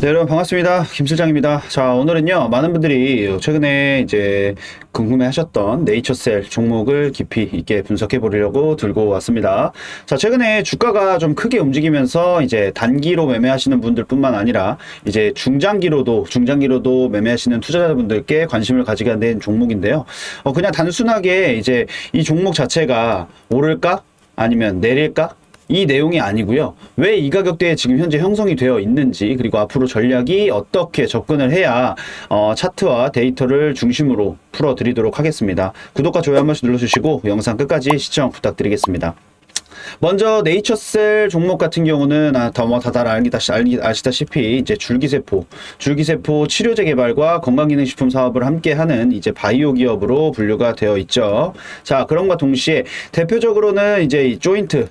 네, 여러분 반갑습니다. 김 실장입니다. 자, 오늘은요, 많은 분들이 최근에 이제 궁금해하셨던 네이처셀 종목을 깊이 있게 분석해 보려고 들고 왔습니다. 자, 최근에 주가가 좀 크게 움직이면서 이제 단기로 매매하시는 분들뿐만 아니라 이제 중장기로도 매매하시는 투자자분들께 관심을 가지게 된 종목인데요. 그냥 단순하게 이제 이 종목 자체가 오를까? 아니면 내릴까? 이 내용이 아니고요. 왜 이 가격대에 지금 현재 형성이 되어 있는지, 그리고 앞으로 전략이 어떻게 접근을 해야 차트와 데이터를 중심으로 풀어드리도록 하겠습니다. 구독과 좋아요 한 번씩 눌러주시고 영상 끝까지 시청 부탁드리겠습니다. 먼저 네이처셀 종목 같은 경우는 다들 아시다시피 이제 줄기세포 치료제 개발과 건강기능식품 사업을 함께하는 이제 바이오 기업으로 분류가 되어 있죠. 자, 그런과 동시에 대표적으로는 이제 이 조인트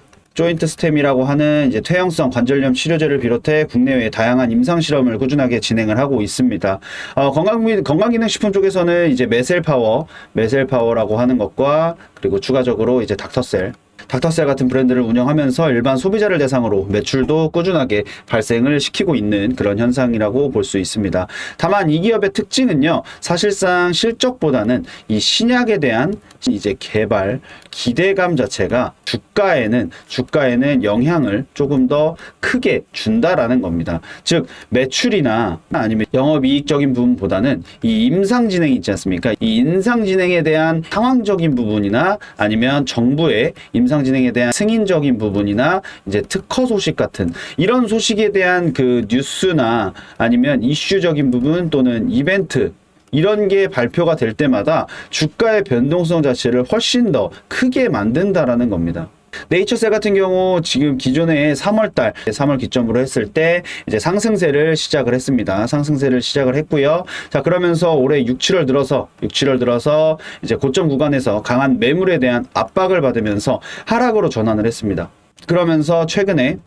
스템이라고 하는 이제 퇴행성 관절염 치료제를 비롯해 국내외 다양한 임상 실험을 꾸준하게 진행을 하고 있습니다. 건강기능식품 쪽에서는 이제 메셀파워라고 하는 것과 그리고 추가적으로 이제 닥터셀 같은 브랜드를 운영하면서 일반 소비자를 대상으로 매출도 꾸준하게 발생을 시키고 있는 그런 현상이라고 볼 수 있습니다. 다만 이 기업의 특징은요, 사실상 실적보다는 이 신약에 대한 이제 개발 기대감 자체가 주가에는 영향을 조금 더 크게 준다라는 겁니다. 즉 매출이나 아니면 영업이익적인 부분보다는 이 임상 진행이 있지 않습니까? 이 임상 진행에 대한 상황적인 부분이나 아니면 정부의 임상 진행에 대한 승인적인 부분이나 이제 특허 소식 같은 이런 소식에 대한 그 뉴스나 아니면 이슈적인 부분 또는 이벤트 이런 게 발표가 될 때마다 주가의 변동성 자체를 훨씬 더 크게 만든다라는 겁니다. 네이처셀 같은 경우 지금 기존에 3월 기점으로 했을 때 이제 상승세를 시작을 했습니다. 상승세를 시작을 했고요. 자, 그러면서 올해 6, 7월 들어서 이제 고점 구간에서 강한 매물에 대한 압박을 받으면서 하락으로 전환을 했습니다. 그러면서 최근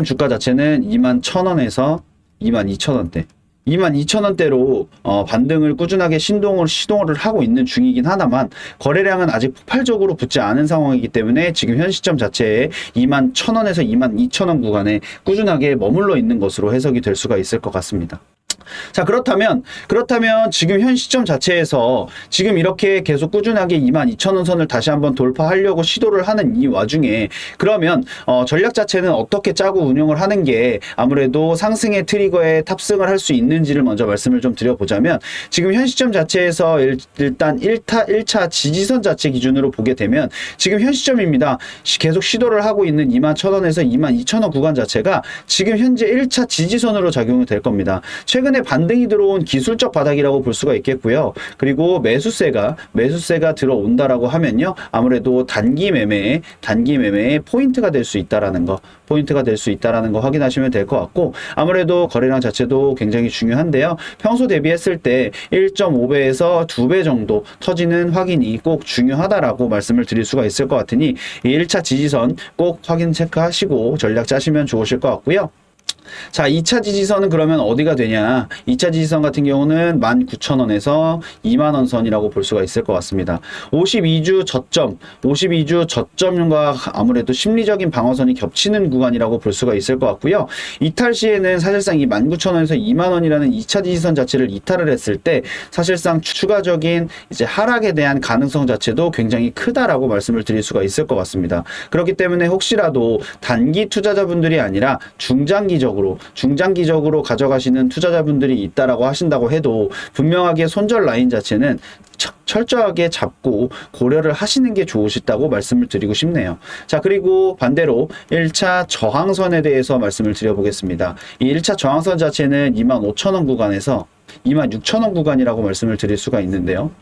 주가 자체는 21,000원에서 22,000원대 22,000원대로 반등을 꾸준하게 시동을 하고 있는 중이긴 하다만 거래량은 아직 폭발적으로 붙지 않은 상황이기 때문에 지금 현 시점 자체에 21,000원에서 22,000원 구간에 꾸준하게 머물러 있는 것으로 해석이 될 수가 있을 것 같습니다. 자, 그렇다면 지금 현 시점 자체에서 지금 이렇게 계속 꾸준하게 22,000원 선을 다시 한번 돌파하려고 시도를 하는 이 와중에 그러면 전략 자체는 어떻게 짜고 운영을 하는 게 아무래도 상승의 트리거에 탑승을 할 수 있는지를 먼저 말씀을 좀 드려보자면, 지금 현 시점 자체에서 일단 1차 지지선 자체 기준으로 보게 되면 지금 현 시점입니다. 계속 시도를 하고 있는 21,000원에서 22,000원 구간 자체가 지금 현재 1차 지지선으로 작용이 될 겁니다. 최근에 반등이 들어온 기술적 바닥이라고 볼 수가 있겠고요. 그리고 매수세가 들어온다라고 하면요, 아무래도 단기 매매의 포인트가 될 수 있다라는 거 확인하시면 될 것 같고, 아무래도 거래량 자체도 굉장히 중요한데요. 평소 대비했을 때 1.5배에서 2배 정도 터지는 확인이 꼭 중요하다라고 말씀을 드릴 수가 있을 것 같으니 이 1차 지지선 꼭 확인 체크하시고 전략 짜시면 좋으실 것 같고요. 자, 2차 지지선은 그러면 어디가 되냐? 2차 지지선 같은 경우는 19,000원에서 2만원 선이라고 볼 수가 있을 것 같습니다. 52주 저점과 아무래도 심리적인 방어선이 겹치는 구간이라고 볼 수가 있을 것 같고요. 이탈 시에는 사실상 이 19,000원에서 2만원이라는 2차 지지선 자체를 이탈을 했을 때 사실상 추가적인 이제 하락에 대한 가능성 자체도 굉장히 크다라고 말씀을 드릴 수가 있을 것 같습니다. 그렇기 때문에 혹시라도 단기 투자자분들이 아니라 중장기적으로 가져가시는 투자자분들이 있다라고 하신다고 해도 분명하게 손절 라인 자체는 철저하게 잡고 고려를 하시는 게 좋으시다고 말씀을 드리고 싶네요. 자, 그리고 반대로 1차 저항선에 대해서 말씀을 드려보겠습니다. 이 1차 저항선 자체는 25,000원 구간에서 26,000원 구간이라고 말씀을 드릴 수가 있는데요.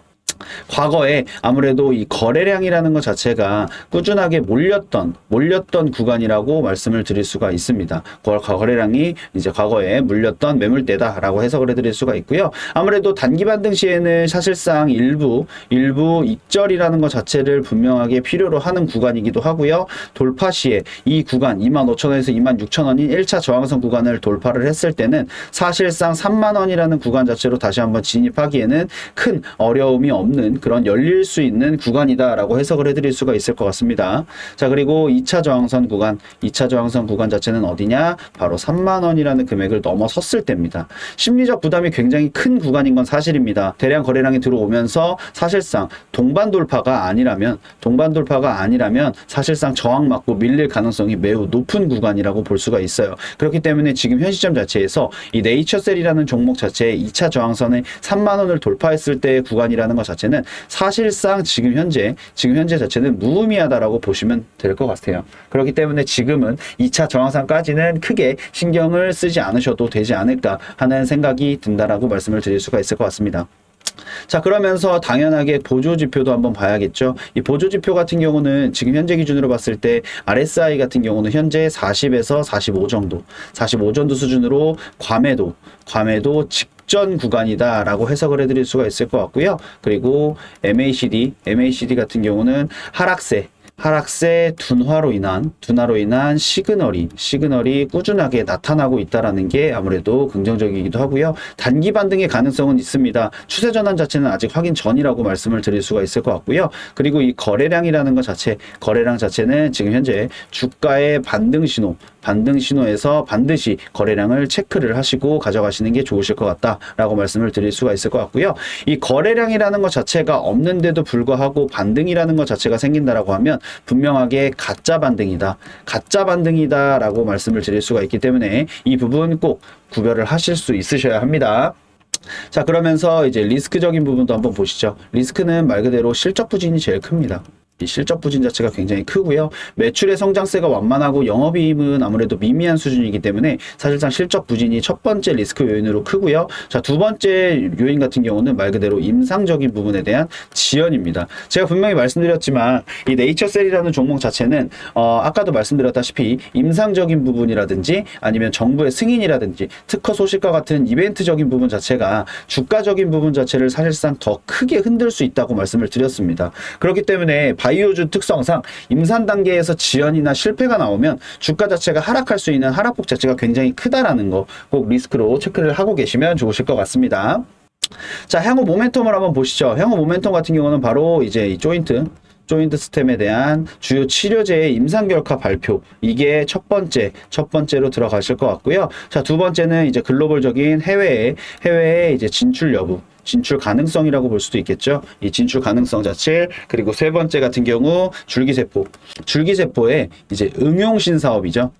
과거에 아무래도 이 거래량이라는 것 자체가 꾸준하게 몰렸던 구간이라고 말씀을 드릴 수가 있습니다. 거래량이 이제 과거에 물렸던 매물대다라고 해석을 해드릴 수가 있고요. 아무래도 단기 반등 시에는 사실상 일부 익절이라는 것 자체를 분명하게 필요로 하는 구간이기도 하고요. 돌파 시에 이 구간 25,000원에서 26,000원인 1차 저항선 구간을 돌파를 했을 때는 사실상 3만원이라는 구간 자체로 다시 한번 진입하기에는 큰 어려움이 없는 없는 그런 열릴 수 있는 구간이다라고 해석을 해드릴 수가 있을 것 같습니다. 자, 그리고 2차 저항선 구간, 2차 저항선 구간 자체는 어디냐? 바로 3만 원이라는 금액을 넘어섰을 때입니다. 심리적 부담이 굉장히 큰 구간인 건 사실입니다. 대량 거래량이 들어오면서 사실상 동반 돌파가 아니라면 사실상 저항 맞고 밀릴 가능성이 매우 높은 구간이라고 볼 수가 있어요. 그렇기 때문에 지금 현 시점 자체에서 이 네이처셀이라는 종목 자체의 2차 저항선의 3만 원을 돌파했을 때의 구간이라는 것 자체는 사실상 지금 현재 자체는 무의미하다라고 보시면 될 것 같아요. 그렇기 때문에 지금은 2차 저항선까지는 크게 신경을 쓰지 않으셔도 되지 않을까 하는 생각이 든다라고 말씀을 드릴 수가 있을 것 같습니다. 자, 그러면서 당연하게 보조지표도 한번 봐야겠죠. 이 보조지표 같은 경우는 지금 현재 기준으로 봤을 때 RSI 같은 경우는 현재 40에서 45 정도 수준으로 과매도 직전 구간이다라고 해석을 해드릴 수가 있을 것 같고요. 그리고 MACD 같은 경우는 하락세 둔화로 인한 시그널이 꾸준하게 나타나고 있다라는 게 아무래도 긍정적이기도 하고요. 단기 반등의 가능성은 있습니다. 추세 전환 자체는 아직 확인 전이라고 말씀을 드릴 수가 있을 것 같고요. 그리고 이 거래량 자체는 지금 현재 주가의 반등 신호에서 반드시 거래량을 체크를 하시고 가져가시는 게 좋으실 것 같다라고 말씀을 드릴 수가 있을 것 같고요. 이 거래량이라는 것 자체가 없는데도 불구하고 반등이라는 것 자체가 생긴다라고 하면 분명하게 가짜 반등이다라고 말씀을 드릴 수가 있기 때문에 이 부분 꼭 구별을 하실 수 있으셔야 합니다. 자, 그러면서 이제 리스크적인 부분도 한번 보시죠. 리스크는 말 그대로 실적 부진이 제일 큽니다. 이 실적 부진 자체가 굉장히 크고요. 매출의 성장세가 완만하고 영업이익은 아무래도 미미한 수준이기 때문에 사실상 실적 부진이 첫 번째 리스크 요인으로 크고요. 자, 두 번째 요인 같은 경우는 말 그대로 임상적인 부분에 대한 지연입니다. 제가 분명히 말씀드렸지만 이 네이처셀이라는 종목 자체는 아까도 말씀드렸다시피 임상적인 부분이라든지 아니면 정부의 승인이라든지 특허 소식과 같은 이벤트적인 부분 자체가 주가적인 부분 자체를 사실상 더 크게 흔들 수 있다고 말씀을 드렸습니다. 그렇기 때문에 바이오주 특성상 임산 단계에서 지연이나 실패가 나오면 주가 자체가 하락할 수 있는 하락폭 자체가 굉장히 크다라는 거 꼭 리스크로 체크를 하고 계시면 좋으실 것 같습니다. 자, 향후 모멘텀을 한번 보시죠. 향후 모멘텀 같은 경우는 바로 이제 이 조인트 스템에 대한 주요 치료제의 임상결과 발표, 이게 첫 번째로 들어가실 것 같고요. 자, 두 번째는 이제 글로벌적인 해외에 이제 진출 가능성이라고 볼 수도 있겠죠. 이 진출 가능성 자체. 그리고 세 번째 같은 경우 줄기세포의 이제 응용신사업이죠.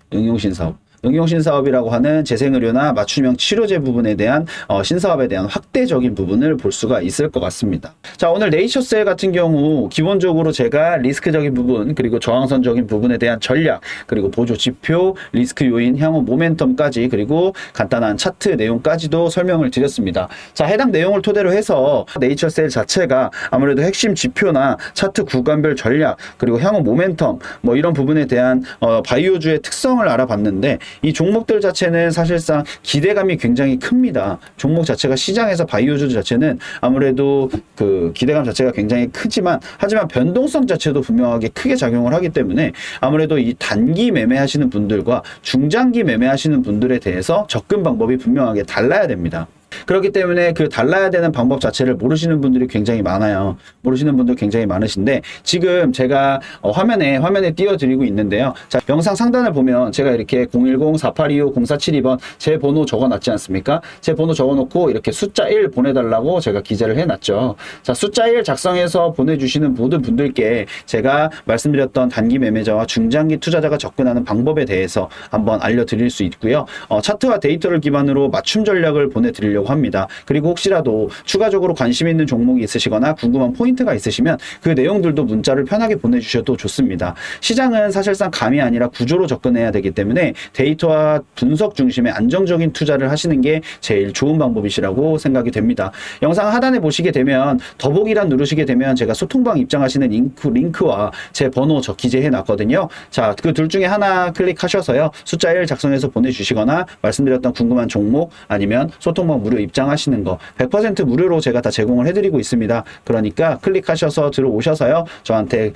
응용신사업이라고 하는 재생의료나 맞춤형 치료제 부분에 대한 신사업에 대한 확대적인 부분을 볼 수가 있을 것 같습니다. 자, 오늘 네이처셀 같은 경우 기본적으로 제가 리스크적인 부분 그리고 저항선적인 부분에 대한 전략 그리고 보조지표, 리스크 요인, 향후 모멘텀까지 그리고 간단한 차트 내용까지도 설명을 드렸습니다. 자, 해당 내용을 토대로 해서 네이처셀 자체가 아무래도 핵심 지표나 차트 구간별 전략 그리고 향후 모멘텀 뭐 이런 부분에 대한 바이오주의 특성을 알아봤는데 이 종목들 자체는 사실상 기대감이 굉장히 큽니다. 종목 자체가 시장에서 바이오주 자체는 아무래도 그 기대감 자체가 굉장히 크지만 하지만 변동성 자체도 분명하게 크게 작용을 하기 때문에 아무래도 이 단기 매매하시는 분들과 중장기 매매하시는 분들에 대해서 접근 방법이 분명하게 달라야 됩니다. 그렇기 때문에 그 달라야 되는 방법 자체를 모르시는 분들이 굉장히 많아요. 모르시는 분들 굉장히 많으신데 지금 제가 화면에 띄워드리고 있는데요. 자, 영상 상단을 보면 제가 이렇게 010-4825-0472번 제 번호 적어놨지 않습니까? 제 번호 적어놓고 이렇게 숫자 1 보내달라고 제가 기재를 해놨죠. 자, 숫자 1 작성해서 보내주시는 모든 분들께 제가 말씀드렸던 단기 매매자와 중장기 투자자가 접근하는 방법에 대해서 한번 알려드릴 수 있고요. 차트와 데이터를 기반으로 맞춤 전략을 보내드리려고 합니다. 그리고 혹시라도 추가적으로 관심 있는 종목이 있으시거나 궁금한 포인트가 있으시면 그 내용들도 문자를 편하게 보내주셔도 좋습니다. 시장은 사실상 감이 아니라 구조로 접근해야 되기 때문에 데이터와 분석 중심의 안정적인 투자를 하시는 게 제일 좋은 방법이시라고 생각이 됩니다. 영상 하단에 보시게 되면 더보기란 누르시게 되면 제가 소통방 입장하시는 링크와 제 번호 기재해 놨거든요. 자, 그 둘 중에 하나 클릭하셔서요. 숫자 1 작성해서 보내주시거나 말씀드렸던 궁금한 종목 아니면 소통방 무료 입장하시는 거 100% 무료로 제가 다 제공을 해드리고 있습니다. 그러니까 클릭하셔서 들어오셔서요. 저한테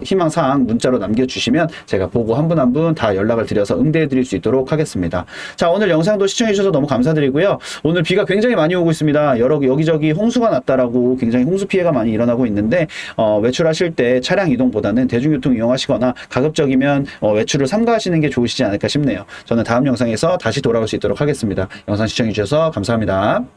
희망사항 문자로 남겨주시면 제가 보고 한 분 한 분 다 연락을 드려서 응대해드릴 수 있도록 하겠습니다. 자, 오늘 영상도 시청해주셔서 너무 감사드리고요. 오늘 비가 굉장히 많이 오고 있습니다. 여기저기 홍수가 났다라고 굉장히 홍수 피해가 많이 일어나고 있는데 외출하실 때 차량 이동보다는 대중교통 이용하시거나 가급적이면 외출을 삼가하시는 게 좋으시지 않을까 싶네요. 저는 다음 영상에서 다시 돌아올 수 있도록 하겠습니다. 영상 시청해주셔서 감사합니다.